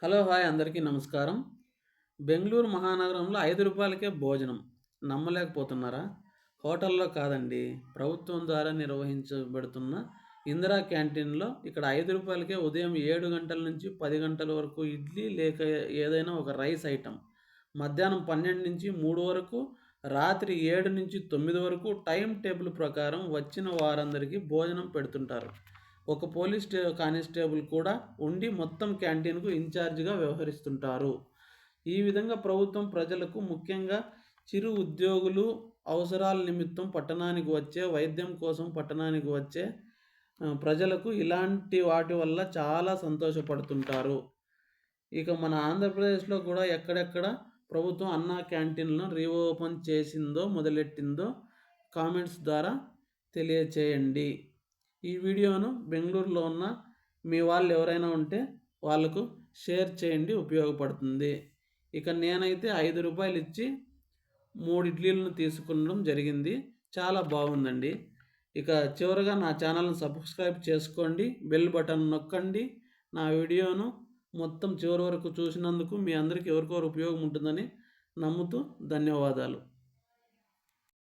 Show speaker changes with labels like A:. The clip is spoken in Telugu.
A: హలో! హాయ్! అందరికీ నమస్కారం. బెంగుళూరు మహానగరంలో రూ. 5కే భోజనం. నమ్మలేకపోతున్నారా? హోటల్‌లో కాదండి. ప్రభుత్వం ద్వారా నిర్వహించబడుతున్న ఇందిరా క్యాంటీన్‌లో ఇక్కడ రూ. 5కే ఉదయం 7 గంటల నుంచి 10 గంటల వరకు ఇడ్లీ లేక ఏదైనా ఒక రైస్ ఐటెమ్. మధ్యాహ్నం 12-3 వరకు, రాత్రి 7-9 వరకు టైమ్ టేబుల్ ప్రకారం వచ్చిన వారందరికీ భోజనం పెడుతుంటారు. ఒక పోలీస్ కానిస్టేబుల్ కూడా ఉండి మొత్తం క్యాంటీన్‌కు ఇన్‌చార్జ్‌గా వ్యవహరిస్తుంటారు. ఈ విధంగా ప్రభుత్వం ప్రజలకు, ముఖ్యంగా చిరు ఉద్యోగులు అవసరాల నిమిత్తం పట్టణానికి వచ్చే, వైద్యం కోసం పట్టణానికి వచ్చే ప్రజలకు ఇలాంటి వాటి వల్ల చాలా సంతోషపడుతుంటారు. ఇక మన ఆంధ్రప్రదేశ్‌లో కూడా ఎక్కడెక్కడ ప్రభుత్వం అన్నా క్యాంటీన్‌లను రీఓపెన్ చేసిందో, మొదలెట్టిందో కామెంట్స్ ద్వారా తెలియచేయండి. ఈ వీడియోను బెంగుళూరులో ఉన్న మీ వాళ్ళు ఎవరైనా ఉంటే వాళ్ళకు షేర్ చేయండి, ఉపయోగపడుతుంది. ఇక నేనైతే రూ. 5 ఇచ్చి 3 ఇడ్లీలను తీసుకునడం జరిగింది. చాలా బాగుందండి. ఇక చివరగా నా ఛానల్‌ని సబ్స్క్రైబ్ చేసుకోండి. బెల్ బటన్ నొక్కండి. నా వీడియోను మొత్తం చివరి వరకు చూసినందుకు మీ అందరికీ ఎవరికొవరు ఉపయోగం ఉంటుందని నమ్ముతూ ధన్యవాదాలు.